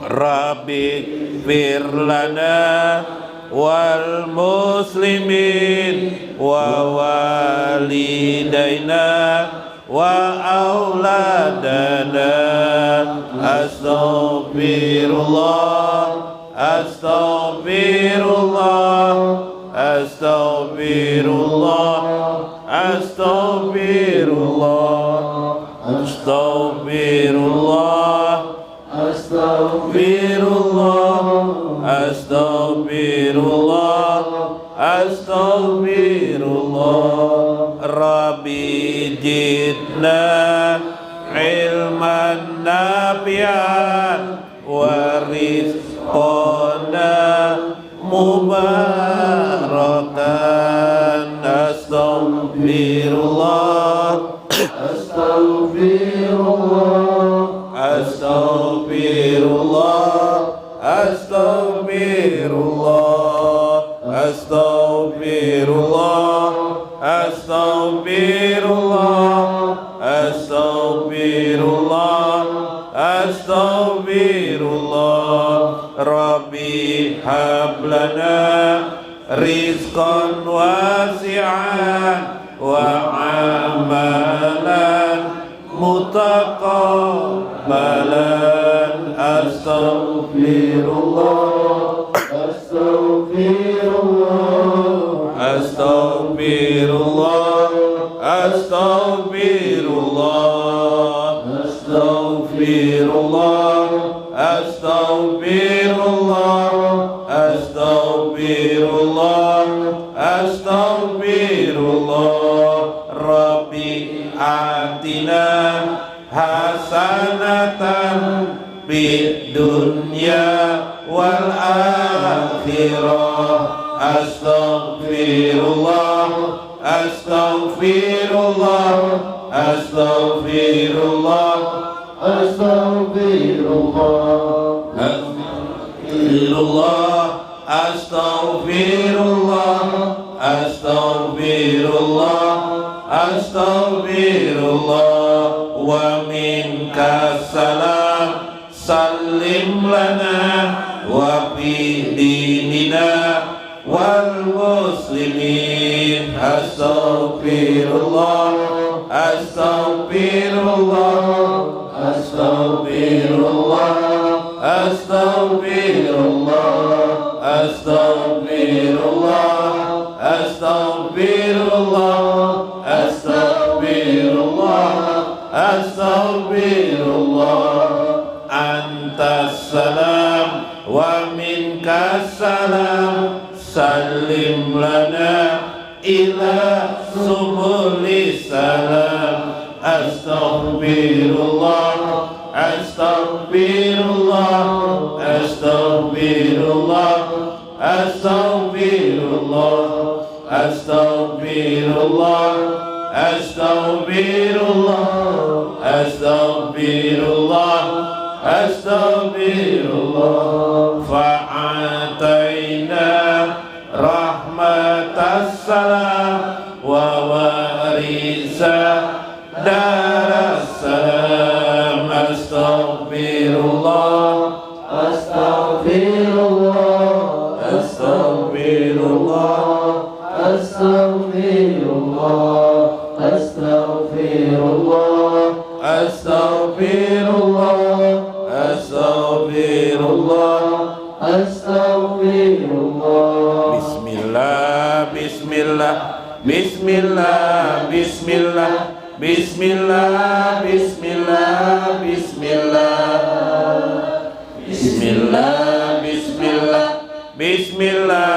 Rabbi fir lana wal muslimin wa walidaina wa auladana. Astaghfirullah, astaghfirullah, astaghfirullah, astaghfirullah, astaghfirullah, astaghfirullah, astaghfirullah, astaghfirullah. Rabbi jidna ilman nafi'an wa rizqana mubarakan. Astaghfirullah, astaghfirullah, astaghfirullah, astaghfirullah, astaghfirullah, astaghfirullah, astaghfirullah, astaghfirullah. Rabbi hablana rizqan wasi'an wa amalan mutaqabbalan. Astaghfirullah, astaghfirullah, astaghfirullah, astaghfirullah, astaghfirullah, astaghfirullah, astaghfirullah, astaghfirullah. Rabbi atina hasanatan fid dunya wal akhirah. Astaghfirullah, astaghfirullah, astaghfirullah, astaghfirullah, astaghfirullah, astaghfirullah, astaghfirullah, astaghfirullah. Wa minka salam sallim lana wa fi dinina wal muslimin. Astaghfirullah, astaghfirullah, astaghfirullah, astaghfirullah, astaghfirullah, astaghfirullah, astaghfirullah, astaghfirullah. Antas salam wa minkas salam sallim lana ila subulis salam. Astaghfirullah, astaghfirullah, astaghfirullah, astaghfirullah, astaghfirullah, astaghfirullah, astaghfirullah, astaghfirullah. Fa'ataina rahmatas salam wa warisa daras salam. Astaghfirullah, astaghfirullah, astaghfirullah, astaghfirullah, astaghfirullah, astaghfirullah, astaghfirullah, astaghfirullah. Bismillah, bismillah, bismillah, bismillah, bismillah, bismillah, bismillah, bismillah, bismillah, bismillah,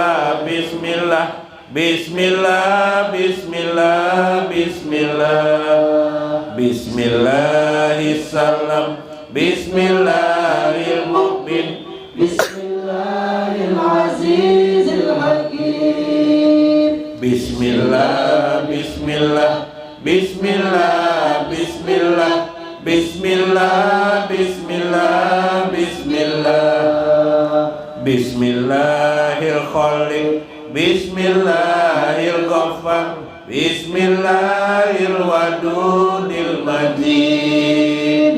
bismillah, bismillah, bismillah, bismillah, bismillahirrahmanirrahim, bismillahirrahmanirrahim, bismillahirrahmanirrahim, bismillah, bismillah, Bismillah, Bismillah, Bismillah, Bismillah, Bismillah. Bismillahirrahmanirrahim. Bismillahirrahmanirrahim. Bismillahirwadudil majid.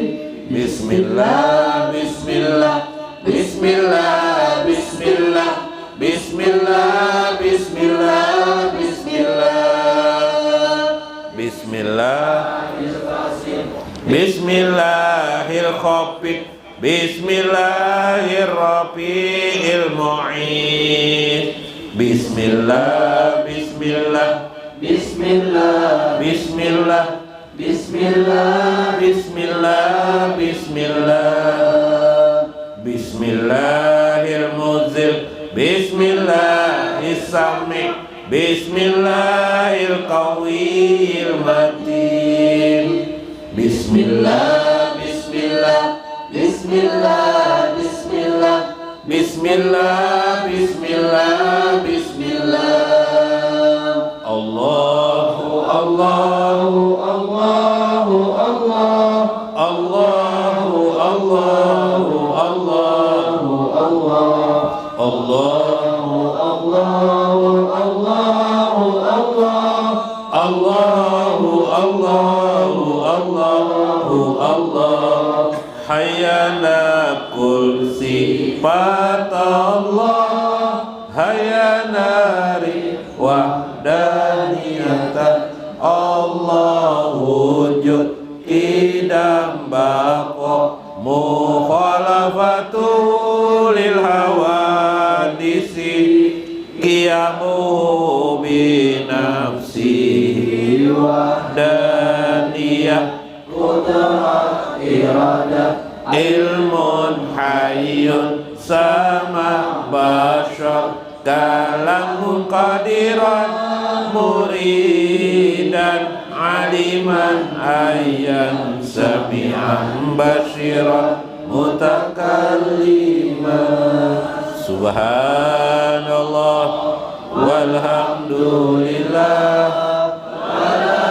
Bismillah, Bismillah, Bismillah, Bismillah, Bismillah, Bismillah, Bismillah, Bismillah, Bismillahirrahmanirrahim. Bismillahirrahmanirrahim. Bismillah, Bismillah, Bismillah, Bismillah, Bismillah, Bismillah, Bismillah, Bismillahirrahmanirrahim. Bismillahis-sami', Bismillahil-qawiyil matin. Bismillah, Bismillah, Bismillah, Bismillah, Bismillah, Bismillah, Bismillah. Allahu, Allahu, Allahu, Allah, Allahu, Allahu, Allahu, Allah, Allahu, Allahu, Allahu, Allah, Allahu, Allahu, Allahu, Allah. Hayana kul sifat Allah, hayana wahdaniyata Allah, wujud idam baqo mukhalafatu lil hawadisi, qiyamu bi nafsihi wahdaniyah, qudrah iradah, ilmun hayyun sama bashar, kalamun qadiran muridan, aliman ayyan sami'an basyiran mutakalliman. Subhanallah walhamdulillah wala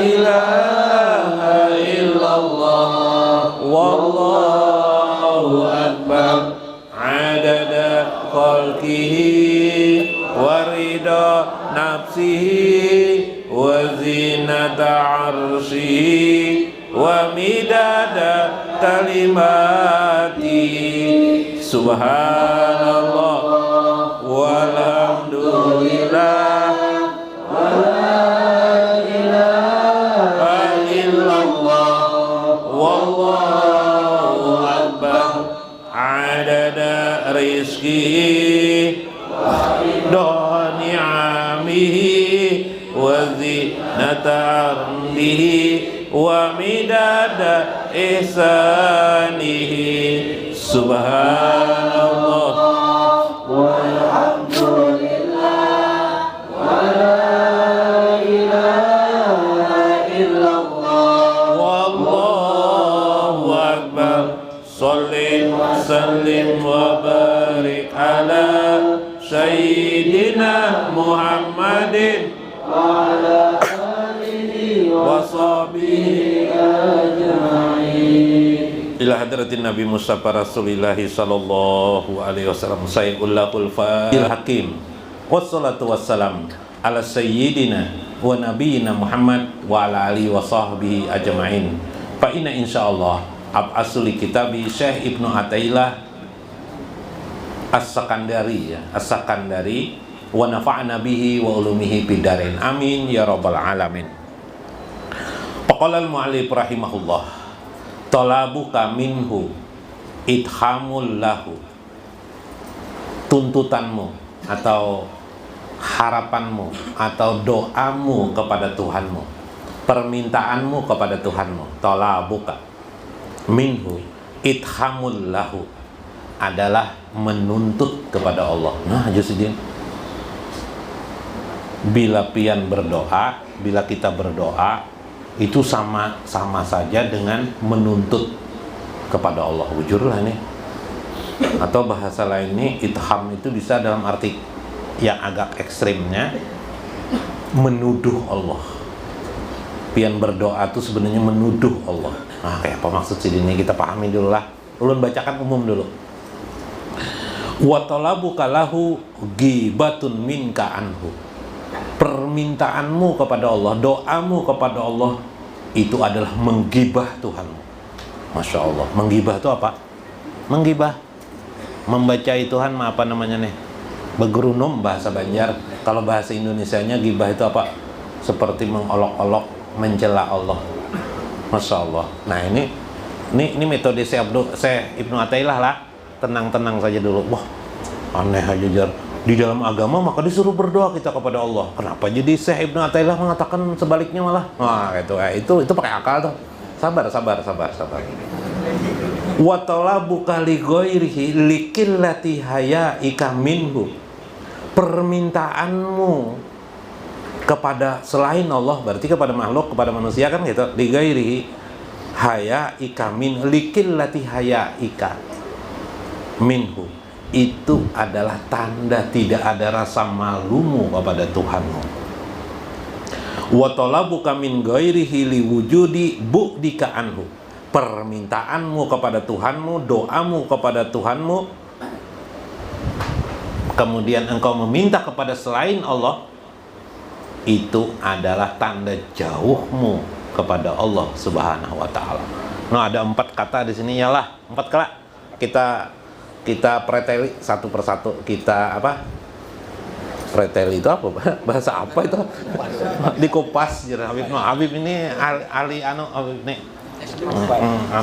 ilaha illallah wallahu akbar, adada khalqihi wa rida nafsihi wa zinata arsyihi wa midada kalimatihi. Subhanallah walhamdulillah wala ilaha illallah wallahu akbar, adada rizqihi wa ni'amihi wa zinata ardihi wa midada ihsanihi. Subhanallah walhamdulillah wala ilaha illallah wallahu akbar. Sholli wa sallim wa barik ala sayyidina Muhammadin wa ala alihi wa sahbihi ajma'in. Ila hadratin Nabi Mustafa Rasulillahi sallallahu alaihi wasallam, sayyidul fadil hakim, wassalatu wassalam ala sayyidina wa nabiyina Muhammad wa ala alihi wa sahbihi ajma'in. Fa inna insyaallah ab'asuli kitabi Syekh Ibnu Athaillah As-Sakandari, ya, As-Sakandari, wa nafa'na bihi wa ulumihi bidarain, amin ya rabbal alamin. Faqala al-mu'allif rahimahullah, talabuka minhu idhamul lahu, tuntutanmu atau harapanmu atau doamu kepada Tuhanmu, permintaanmu kepada Tuhanmu, talabuka minhu idhamul lahu, adalah menuntut kepada Allah. Nah, Jusudin, bila pian berdoa, bila kita berdoa itu sama saja dengan menuntut kepada Allah. Wujurlah ini. Atau bahasa lainnya, itham itu bisa dalam arti yang agak ekstrimnya menuduh Allah. pian berdoa itu sebenarnya menuduh Allah. Nah, kayak apa maksud sih ini, kita pahami dulu lah. Ulun bacakan umum dulu. Wa talabuka lahu ghibatun minka anhu. Permintaanmu kepada Allah, doamu kepada Allah itu adalah menggibah Tuhanmu. Masya Allah. Menggibah itu apa? Menggibah, membacai Tuhan, apa namanya nih? Begerunum bahasa Banjar. Kalau bahasa Indonesianya gibah itu apa? Seperti mengolok-olok, mencela Allah. Masya Allah. Nah ini metode Syekh Ibnu Athaillah lah. Tenang-tenang saja dulu. Wah, aneh aja Jar. Di dalam agama maka disuruh berdoa kita kepada Allah. Kenapa jadi Syekh Ibnu Athaillah mengatakan sebaliknya malah? Wah, itu pakai akal tuh. Sabar. Wa talabuka li ghairihi likillati hayaika minhu. Permintaanmu kepada selain Allah, berarti kepada makhluk, kepada manusia kan gitu. Li ghairihi hayaika min likillati hayaika minhu. Itu adalah tanda tidak ada rasa malumu kepada Tuhanmu. Wa talabuka min ghairihi liwujudi bu'dika anhu. Permintaanmu kepada Tuhanmu, doamu kepada Tuhanmu, kemudian engkau meminta kepada selain Allah, itu adalah tanda jauhmu kepada Allah Subhanahu wa taala. Nah, ada 4 kata di sini, yalah 4 kata. Kita preteli satu persatu. Kita apa? Preteli itu apa? Bahasa apa itu? Dikupas jera Habib. No, Habib ini ahli Habib nih.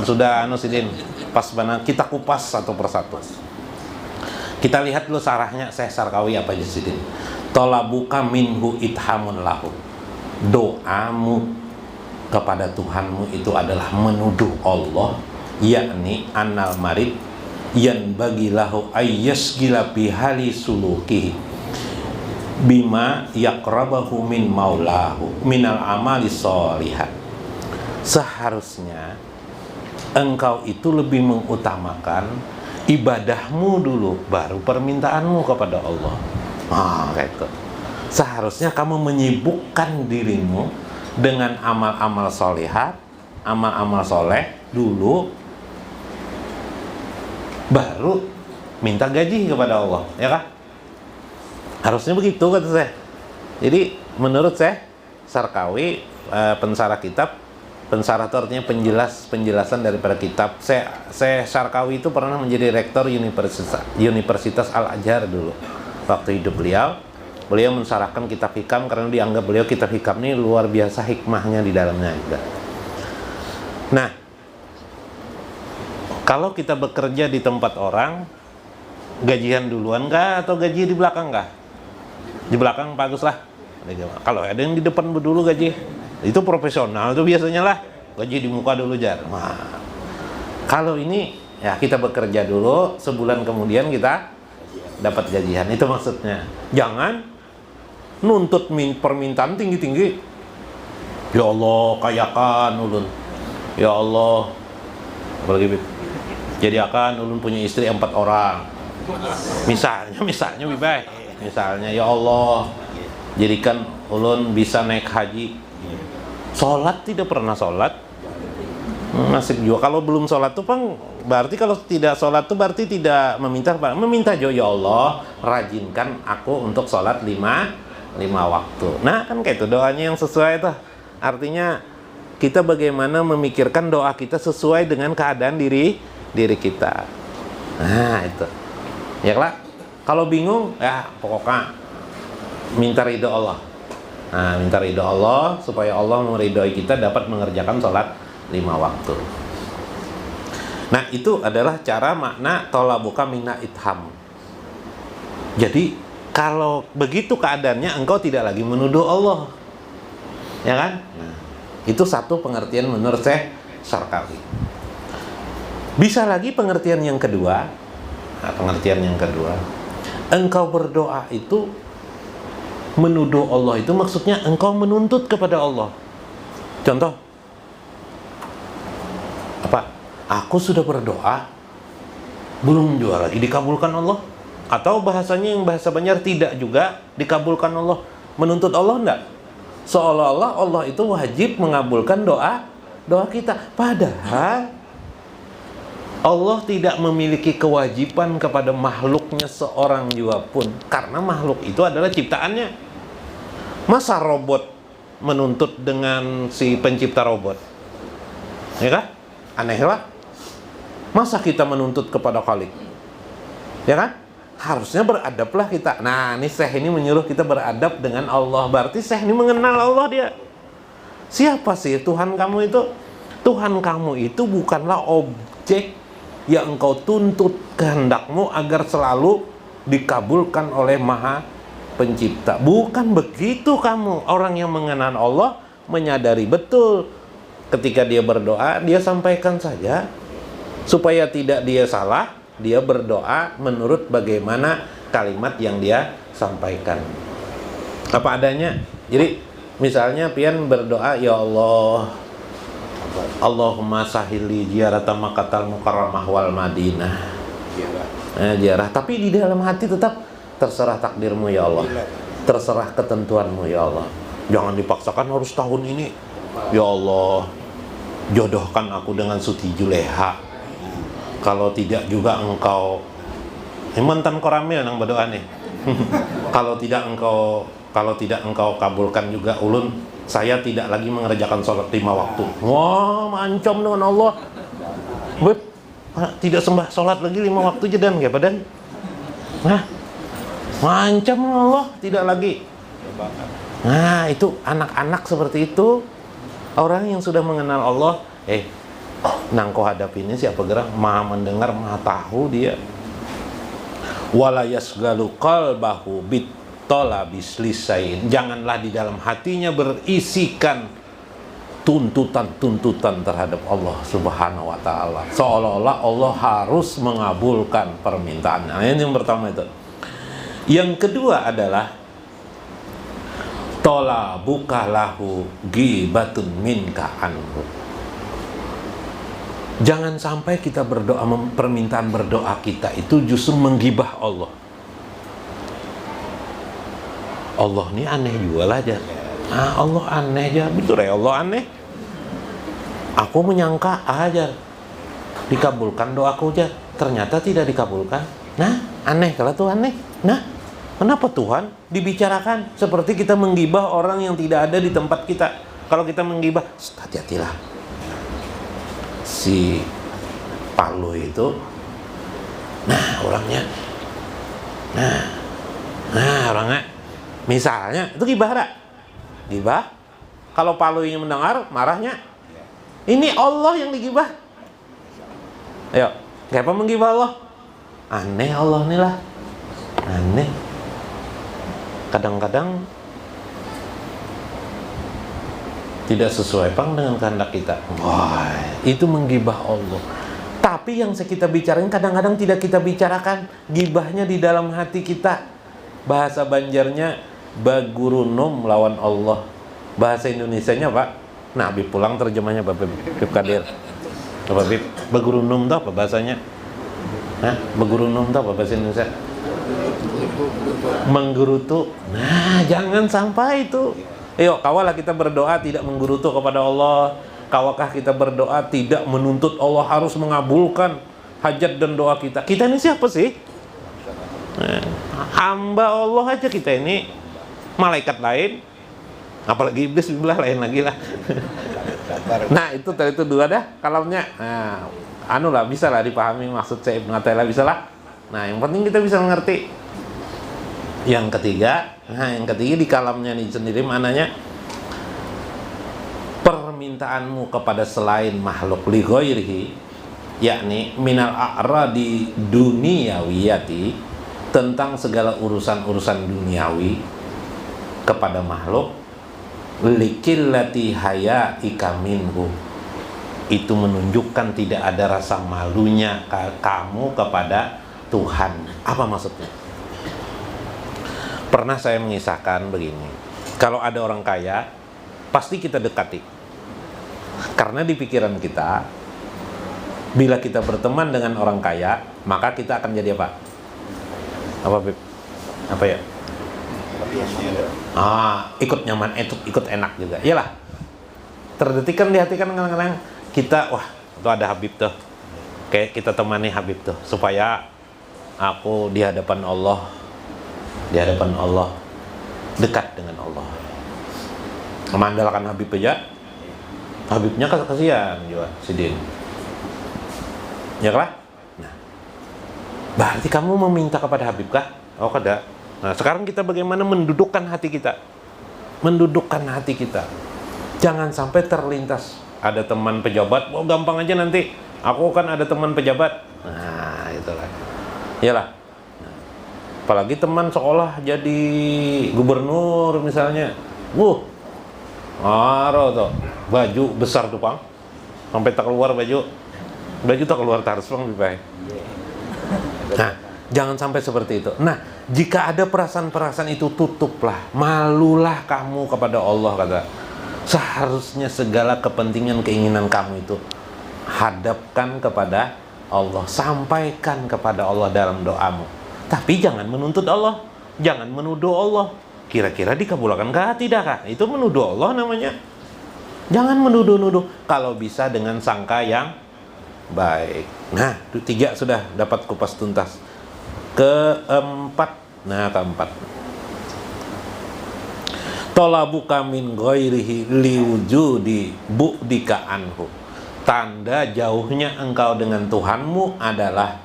Sudah sidin. Pas benar kita kupas satu persatu. Kita lihat dulu sarahnya Syekh Sarkawi apa aja sidin. Talabuka minhu ithamun lahu. Doamu kepada Tuhanmu itu adalah menuduh Allah, yakni annal marid yan bagilahu ayyasgila bihali sulukihi bima yaqrabahu min maulahu minal amali sholihat. Seharusnya engkau itu lebih mengutamakan ibadahmu dulu, baru permintaanmu kepada Allah. Gitu. Seharusnya kamu menyibukkan dirimu dengan amal-amal sholihat, amal-amal soleh dulu, baru minta gaji kepada Allah, ya kan? Harusnya begitu kata saya. Jadi menurut saya Sarkawi, pensarah kitab, pensarah itu artinya penjelasan daripada kitab. Saya Sarkawi itu pernah menjadi rektor Universitas Al-Azhar dulu. Waktu hidup beliau mensarahkan kitab hikam karena dianggap beliau kitab hikam ini luar biasa hikmahnya di dalamnya. Nah, kalau kita bekerja di tempat orang, gajian duluan kah atau gaji di belakang kah? Di belakang bagus lah. Kalau ada yang di depan dulu gaji, itu profesional itu biasanya lah. Gaji di muka dulu Jar. Nah, kalau ini ya kita bekerja dulu, sebulan kemudian kita dapat gajian. Itu maksudnya. Jangan nuntut permintaan tinggi-tinggi. Ya Allah, kayakan ulun. Ya Allah, apalagi jadi akan ulun punya istri 4 orang. Misalnya Bibai. Misalnya ya Allah, jadikan ulun bisa naik haji. Sholat tidak pernah sholat, nasib juga. Kalau belum sholat tuh Bang, berarti kalau tidak sholat tuh berarti tidak meminta ya Allah, rajinkan aku untuk sholat 5 waktu. Nah kan kayak itu doanya yang sesuai tuh. Artinya kita bagaimana memikirkan doa kita sesuai dengan keadaan diri kita. Nah itu ya lah. Kalau bingung ya pokoknya minta ridho Allah. Nah, minta ridho Allah supaya Allah meridhoi kita dapat mengerjakan sholat 5 waktu. Nah itu adalah cara makna talabuka minna itham. Jadi kalau begitu keadaannya, engkau tidak lagi menuduh Allah, ya kan? Nah, itu satu pengertian menurut Syekh Sarkawi. Bisa lagi pengertian yang kedua. Nah, pengertian yang kedua, engkau berdoa itu menuduh Allah, itu maksudnya engkau menuntut kepada Allah. Contoh apa? Aku sudah berdoa, belum juga lagi dikabulkan Allah. Atau bahasanya yang bahasa Banjar tidak juga dikabulkan Allah. Menuntut Allah enggak? Seolah-olah Allah itu wajib mengabulkan doa kita. Padahal Allah tidak memiliki kewajiban kepada makhluknya seorang juga pun, karena makhluk itu adalah ciptaannya. Masa robot menuntut dengan si pencipta robot? Ya kan? Aneh lah. Masa kita menuntut kepada Khalik? Ya kan? Harusnya beradablah kita. Nah, ini Syekh ini menyuruh kita beradab dengan Allah. Berarti Syekh ini mengenal Allah dia. Siapa sih Tuhan kamu itu? Tuhan kamu itu bukanlah objek yang engkau tuntut kehendakmu agar selalu dikabulkan oleh Maha Pencipta. Bukan begitu kamu. Orang yang mengenal Allah menyadari betul ketika dia berdoa, dia sampaikan saja supaya tidak dia salah. Dia berdoa menurut bagaimana kalimat yang dia sampaikan, apa adanya. Jadi misalnya pian berdoa, ya Allah, Allahumma sahili ziarata Makkatal Mukarramah wal Madinah, ziarah. Tapi di dalam hati tetap terserah takdirmu ya Allah, terserah ketentuanmu ya Allah. Jangan dipaksakan harus tahun ini. Ya Allah, jodohkan aku dengan Suti Juleha. Kalau tidak juga engkau, mantan koramil nang berdoa nih. Kalau tidak engkau kabulkan juga ulun, saya tidak lagi mengerjakan sholat 5 waktu. Wah, mancam dengan Allah. Beb, tidak sembah sholat lagi 5 waktu jedan ya badan. Nah, mancam dengan Allah, tidak lagi. Nah, itu anak-anak seperti itu, orang yang sudah mengenal Allah. Nang kau hadapinnya siapa gerang? Maha mendengar, maha tahu dia. Wala yasgalu qalbahu bitolabis lisain. Janganlah di dalam hatinya berisikan tuntutan-tuntutan terhadap Allah Subhanahu wa ta'ala, seolah-olah Allah harus mengabulkan permintaannya. Ini yang pertama itu. Yang kedua adalah tola bukalahu gibatun minka anhu. Jangan sampai kita berdoa, permintaan berdoa kita itu justru menggibah Allah. Allah ini aneh juga lah aja. Allah aneh aja, betul ya Allah aneh. Aku menyangka aja dikabulkan doaku aja, ternyata tidak dikabulkan. Nah, aneh kalau tuh aneh. Nah, kenapa Tuhan dibicarakan seperti kita menggibah orang yang tidak ada di tempat kita? Kalau kita menggibah, hati-hatilah. Si Palu itu, nah orangnya, orangnya, misalnya itu gibah tak? Gibah. Kalau Palu ini mendengar, marahnya. Ini Allah yang digibah. Ayo, kenapa menggibah Allah? Aneh Allah nih lah, aneh. Kadang-kadang tidak sesuai dengan kehendak kita. Wah, itu menggibah Allah. Tapi yang kita bicarain kadang-kadang tidak kita bicarakan. Gibahnya di dalam hati kita. Bahasa Banjarnya bagurunum lawan Allah. Bahasa Indonesianya Pak. Nah, Habib pulang terjemahnya Bapak Habib Kadir. Bapak Habib, bagurunum itu apa bahasanya? Bagurunum itu apa bahasa Indonesia? Menggerutu. Nah, jangan sampai itu. Ayo, kawalah kita berdoa tidak menggerutu kepada Allah. Kawakah kita berdoa tidak menuntut Allah harus mengabulkan hajat dan doa kita. Kita ini siapa sih? Hamba Allah aja kita ini. Malaikat lain, apalagi iblis bilang lain lagi lah. Nah, itu tadi itu dua dah kalamnya. Nah, bisa lah dipahami maksud saya Ibnu Athaillah, bisa lah. Nah, yang penting kita bisa mengerti. Yang ketiga di kalamnya ini sendiri mananya permintaanmu kepada selain makhluk li ghairihi, yakni minal a'radi duniyawiyati, tentang segala urusan-urusan duniawi kepada makhluk, likillati hayaika minhu, itu menunjukkan tidak ada rasa malunya kamu kepada Tuhan. Apa maksudnya? Pernah saya mengisahkan begini, kalau ada orang kaya pasti kita dekati, karena di pikiran kita bila kita berteman dengan orang kaya maka kita akan jadi apa? Apa ya? Ikut nyaman, ikut enak juga. Iyalah. Terdetikkan di hati kan kadang-kadang kita, wah, itu ada Habib tuh. Kayak kita temani Habib tuh supaya aku di hadapan Allah dekat dengan Allah. Mengandalkan Habib aja. Habibnya kasihan juga Sidin. Ya kan? Nah, berarti kamu meminta kepada Habib kah? Oh, kada. Nah, sekarang kita bagaimana mendudukkan hati kita? Mendudukkan hati kita. Jangan sampai terlintas. Ada teman pejabat, oh gampang aja nanti. Aku kan ada teman pejabat. Nah, itulah. Iyalah. Nah, apalagi teman sekolah jadi gubernur misalnya. Tuh. Baju besar tuh, Pang. Sampai tak keluar baju. Baju tak keluar harus Pang lebih baik. Nah, jangan sampai seperti itu. Nah, jika ada perasaan-perasaan itu, tutuplah. Malulah kamu kepada Allah, kata. Seharusnya segala kepentingan keinginan kamu itu hadapkan kepada Allah, sampaikan kepada Allah dalam doamu. Tapi jangan menuntut Allah, jangan menuduh Allah. Kira-kira dikabulkan kah, tidak kah? Itu menuduh Allah namanya. Jangan menuduh-nuduh. Kalau bisa dengan sangka yang baik. Nah, itu 3 sudah dapat kupas tuntas. Keempat. Tolabuka min ghairihi liwujudi bu'dika anhu. Tanda jauhnya engkau dengan Tuhanmu adalah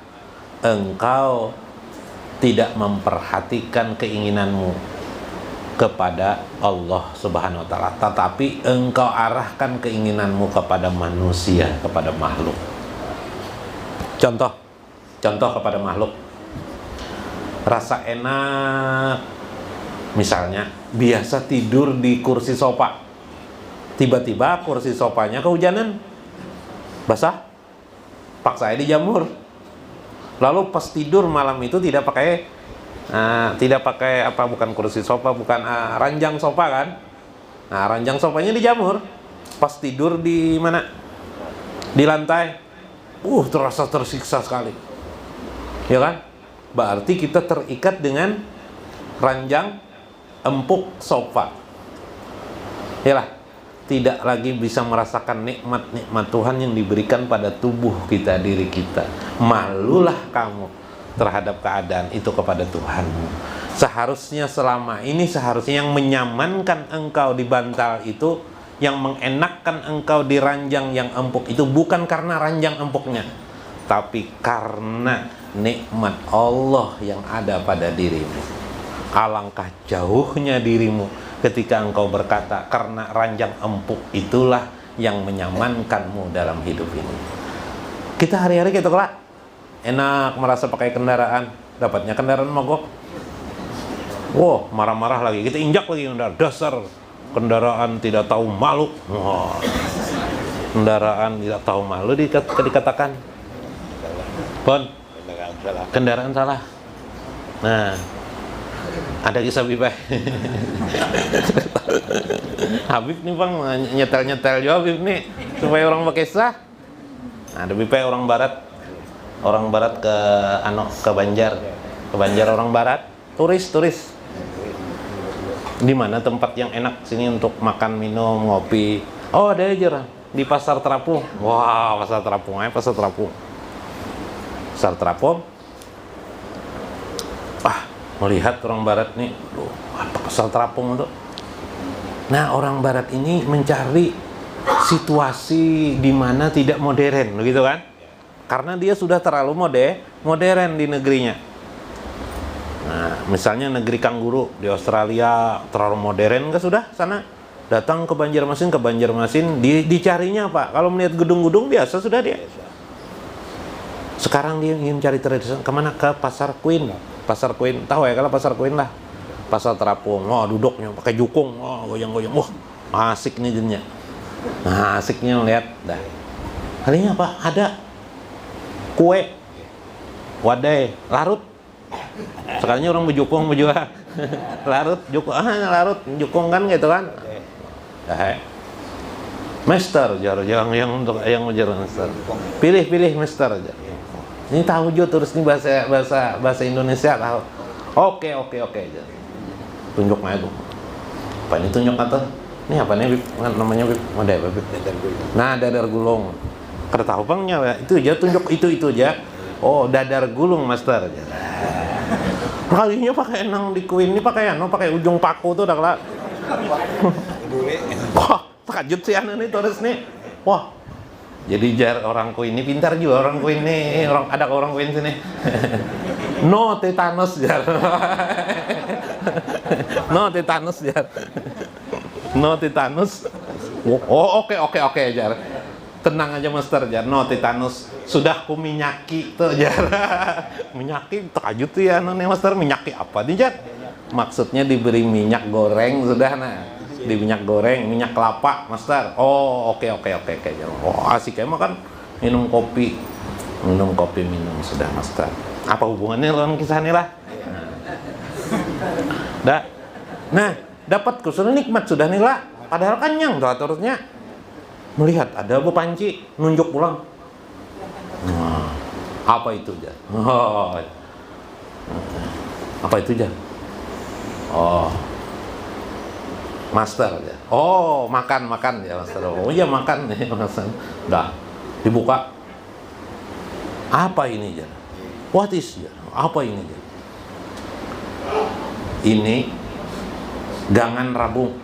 engkau tidak memperhatikan keinginanmu kepada Allah Subhanahu wa ta'ala, tetapi engkau arahkan keinginanmu kepada manusia, kepada makhluk. Contoh kepada makhluk. Rasa enak, misalnya biasa tidur di kursi sofa, tiba-tiba kursi sofanya kehujanan, basah, paksa dijamur. Lalu pas tidur malam itu tidak pakai bukan kursi sofa, bukan ranjang sofa kan? Nah, ranjang sofanya dijamur. Pas tidur di mana? Di lantai. Terasa tersiksa sekali. Ya kan? Berarti kita terikat dengan ranjang empuk sofa. Yalah, tidak lagi bisa merasakan nikmat-nikmat Tuhan yang diberikan pada tubuh kita, diri kita. Malulah kamu terhadap keadaan itu kepada Tuhanmu. Seharusnya selama ini yang menyamankan engkau di bantal itu, yang mengenakkan engkau di ranjang yang empuk itu bukan karena ranjang empuknya, tapi karena nikmat Allah yang ada pada dirimu. Alangkah jauhnya dirimu ketika engkau berkata, karena ranjang empuk itulah yang menyamankanmu dalam hidup ini. Kita hari-hari gitu kelak enak merasa pakai kendaraan, dapatnya kendaraan mogok. Marah-marah lagi, kita injak lagi, dasar kendaraan tidak tahu malu. Kendaraan tidak tahu malu dikatakan. Kendaraan salah. Nah, ada kisah Habib. Habib nih Bang, nyetel juga Habib nih supaya orang pakai sah. Ada Habib orang barat ke Banjar orang barat, turis. Di mana tempat yang enak sini untuk makan, minum, ngopi? Ada aja di Pasar Terapung. Pasar Terapung. Melihat orang barat nih, apa Pasar Terapung itu? Nah, orang barat ini mencari situasi di mana tidak modern, begitu kan? Karena dia sudah terlalu modern di negerinya. Nah, misalnya negeri kanguru di Australia terlalu modern, kan sudah sana. Datang ke Banjarmasin, dicarinya apa? Kalau melihat gedung-gedung biasa sudah dia. Sekarang dia ingin cari tradisi, kemana? Ke Pasar Queen, tahu ya kalau Pasar Queen lah. Pasar Terapung, duduknya pakai jukung, goyang-goyang, asik nih jadinya. Nah, asiknya melihat, dah. Kalinya apa? Ada kue, wadai, larut. Sekarangnya orang berjukung juga, larut, jukung kan gitu kan. Master, jangan yang untuk yang ujar master. Pilih master aja. Ini tahu juga terus nih bahasa Indonesia tahu. Oke. tunjuknya itu. Apa ini tunjuk atau? Ini apa nih, Bib? Namanya Bib? Ada apa, Bib? Dadar gulung. Nah, dadar gulung. Kada tahu bangnya, itu aja tunjuk itu aja. Oh, dadar gulung, Master. Kalinya pakai enang di kuin ini pakai pakai ujung paku tuh dah lah. Wah, takjub sih anu nih terus nih. Wah. Jadi jar orang kuin ini pintar juga orang kuin ini. Ada orang kuin sini. No tetanus jar. No tetanus jar. No tetanus. Oh, oke jar. Tenang aja Master jar. No tetanus. Sudah ku minyaki tuh jar. Minyaki takjub tuh ya nih Master, minyaki apa nih jar? Maksudnya diberi minyak goreng sudah nah. Di minyak goreng, minyak kelapa, Master. Oh, oke. Oh, asik emang kan minum kopi sudah, Master. Apa hubungannya dengan kisah ini lah? Nah, dapat sudah nikmat sudah nih lah. Padahal kenyang tuh terusnya. Melihat ada bepanci nunjuk pulang. Nah, apa itu jar? Oh, apa itu jar? Oh, Master ya. Oh, makan ya Master. Oh iya makan nih Master. Dah dibuka. Apa ini ya? What is ya? Apa ini ya? Ini gangan rabung.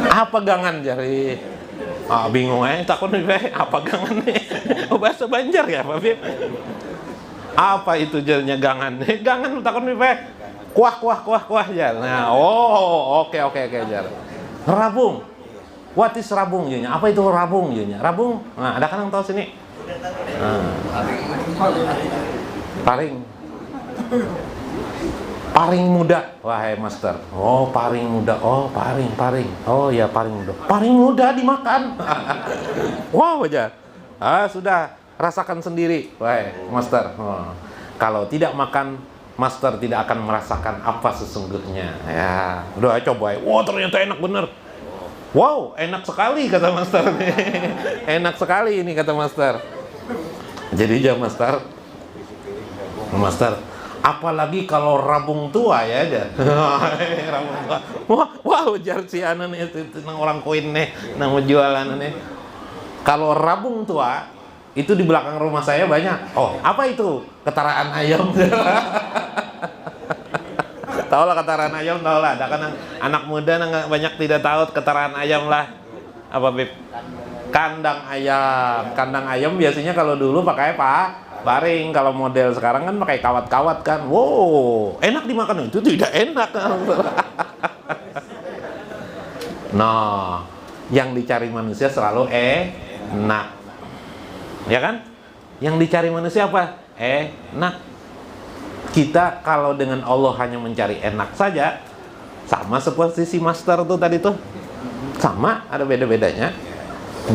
Apa gangan jari? Bingung takut nih apa gangan nih? Oh, bahasa Banjar ya, Pak Bib? Apa itu jadinya gangan? Gangan takut nih, Pak. Kuah jar. Nah, oke jar. Rabung. What is rabung nya? Apa itu rabung nya? Rabung. Nah, ada kan yang tahu sini? Paring. Paring muda. Wahai Master. Oh, paring muda. Oh, paring. Oh, ya paring muda. Paring muda dimakan. Wow, jar. Sudah rasakan sendiri, wahai Master. Kalau tidak makan, Master tidak akan merasakan apa sesungguhnya. Ya, udah coba. Wah, ternyata enak bener. Wow, enak sekali kata Master. Enak sekali ini kata Master. Jadi ya Master, apalagi kalau rabung tua ya aja. Rabung tua. Wow, jar si anu nih orang koin nih, nang jualan nih. Kalau rabung tua itu di belakang rumah saya banyak. Oh, apa itu? Ketaraan ayam. Tahu lah ketaraan ayam, tahu lah. Ada kan anak muda banyak tidak tahu ketaraan ayam lah. Apa Bib? Kandang ayam. Kandang ayam biasanya kalau dulu pakai paring. Kalau model sekarang kan pakai kawat-kawat kan. Wow, enak dimakan. Itu tidak enak. Nah, yang dicari manusia selalu enak. Ya kan? Yang dicari manusia apa? Enak. Kita kalau dengan Allah hanya mencari enak saja, sama seperti si Master tuh tadi tuh. Sama, ada beda-bedanya.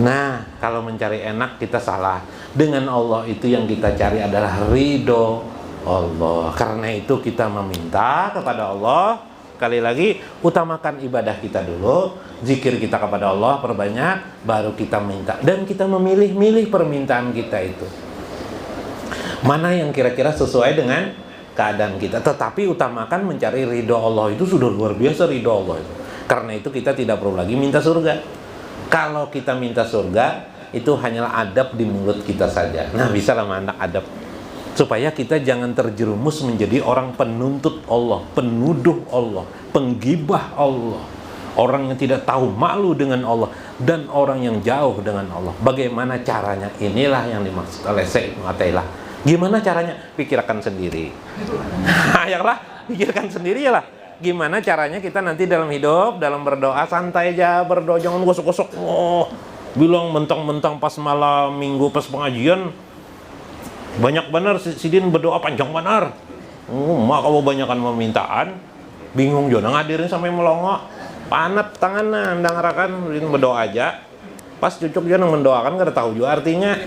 Nah, kalau mencari enak kita salah. Dengan Allah itu yang kita cari adalah ridho Allah. Karena itu kita meminta kepada Allah. Sekali lagi, utamakan ibadah kita dulu, zikir kita kepada Allah perbanyak, baru kita minta. Dan kita memilih-milih permintaan kita itu. Mana yang kira-kira sesuai dengan keadaan kita. Tetapi utamakan mencari ridho Allah. Itu sudah luar biasa ridho Allah itu. Karena itu kita tidak perlu lagi minta surga. Kalau kita minta surga, itu hanyalah adab di mulut kita saja. Nah, bisa lah anak adab. Supaya kita jangan terjerumus menjadi orang penuntut Allah, penuduh Allah, penggibah Allah, orang yang tidak tahu malu dengan Allah, dan orang yang jauh dengan Allah. Bagaimana caranya? Inilah yang dimaksud oleh Syekh Ibnu Athaillah. Gimana caranya? Pikirkan sendiri. Ayolah, pikirkan sendiri ya lah. Gimana caranya kita nanti dalam hidup, dalam berdoa, santai aja berdoa, jangan gosok-gosok. Oh, bilang mentang-mentang pas malam minggu pas pengajian banyak benar sidin berdoa panjang benar. Mak kalau banyakan memintaan, bingung juga ngadirin sampai melongo. Panat tangannya ndang ngarakan berdoa aja. Pas cucuk dia nang mendoakan enggak tahu juga artinya.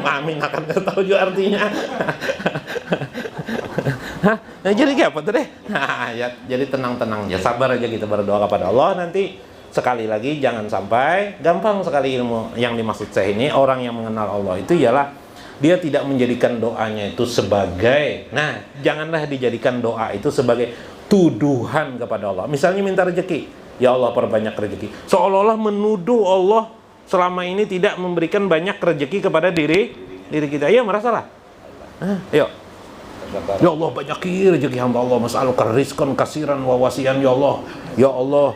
Amin akan enggak tahu juga artinya. Nah, jadi kayak apa tuh deh? Nah, ya, jadi tenang-tenang aja, sabar aja kita berdoa kepada Allah. Nanti sekali lagi jangan sampai gampang sekali ilmu yang dimaksud saya ini, orang yang mengenal Allah itu ialah dia tidak menjadikan doanya itu sebagai, nah janganlah dijadikan doa itu sebagai tuduhan kepada Allah. Misalnya minta rezeki, ya Allah perbanyak rezeki, seolah-olah menuduh Allah selama ini tidak memberikan banyak rezeki kepada diri kita. Iya, merasalah. Yuk. Ya Allah banyaki rezeki hamba Allah, mas'aluka rizqan kasiran wa wasian ya Allah. Ya Allah,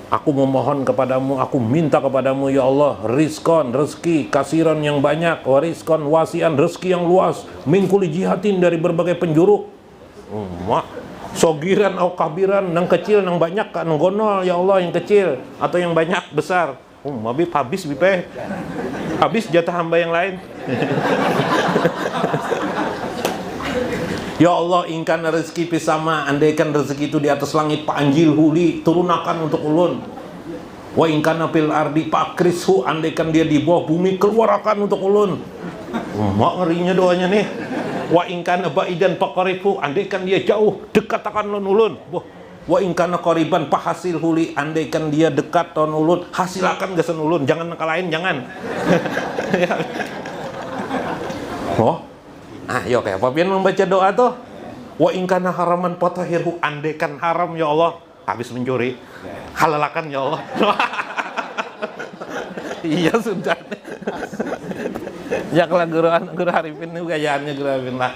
aku memohon kepadamu, aku minta kepadamu ya Allah, rizqan, rezeki, kasiran yang banyak, warizqan, wasian, rezeki yang luas, min kulli jihatin, dari berbagai penjuru. Sogiran au kabiran, nang kecil nang banyak, nang gonol ya Allah, yang kecil atau yang banyak besar. Habis bipe. Habis jatah hamba yang lain. Ya Allah, ingkan rezeki pisama, andaikan rezeki itu di atas langit panjil huli, turunakan untuk ulun. Wa ingkana fil ardi pakrishu, andaikan dia di bawah bumi, keluarakan untuk ulun. Mak ngerinya doanya nih. Wa ingkana baidan paqarifu, andaikan dia jauh, dekatakan ulun. Wa ingkana qariban pahasil huli, andaikan dia dekat ton ulun, hasilakan gasan ulun, jangan nakalain, jangan. Yuk kayak apa pian membaca doa tuh? Wa ingkana haraman patahirhu, andaikan haram ya Allah, habis mencuri, halalakan ya Allah. Iya sudah. Jaklah guru Arifin ini gayaannya guru Arifin lah.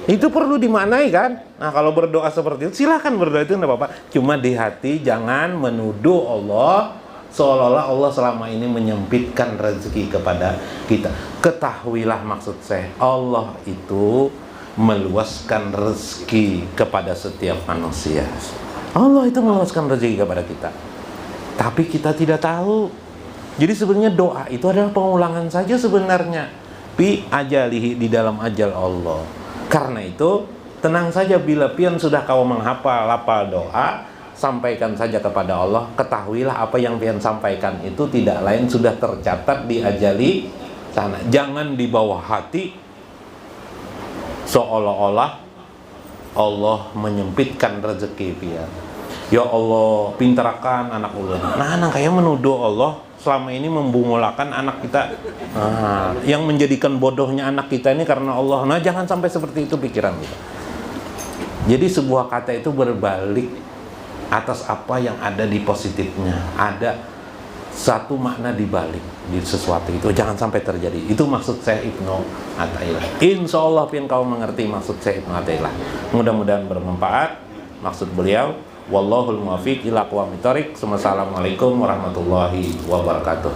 Itu perlu dimaknai kan? Nah kalau berdoa seperti itu silahkan berdoa, itu enggak apa-apa. Cuma di hati jangan menuduh Allah seolah-olah Allah selama ini menyempitkan rezeki kepada kita. Ketahuilah maksud saya, Allah itu meluaskan rezeki kepada setiap manusia. Allah itu meluaskan rezeki kepada kita, tapi kita tidak tahu. Jadi sebenarnya doa itu adalah pengulangan saja sebenarnya, bi ajalihi, di dalam ajal Allah. Karena itu tenang saja, bila pian sudah kau lafal doa, sampaikan saja kepada Allah. Ketahuilah apa yang pian sampaikan itu tidak lain sudah tercatat di ajali sana. Jangan di bawah hati seolah-olah Allah menyempitkan rezeki pian. Ya Allah, pinterakan anak ulun. Nah, kayak menuduh Allah selama ini membungulakan anak kita. Yang menjadikan bodohnya anak kita ini karena Allah. Nah, jangan sampai seperti itu pikiran kita. Jadi sebuah kata itu berbalik atas apa yang ada di positifnya. Ada satu makna di balik di sesuatu itu, jangan sampai terjadi. Itu maksud saya Ibnu Athaillah. Insya Allah pian kau mengerti maksud saya Ibnu Athaillah. Mudah-mudahan bermanfaat maksud beliau. Wallahul muwaffiq ila aqwamit thoriq. Wassalamualaikum warahmatullahi wabarakatuh.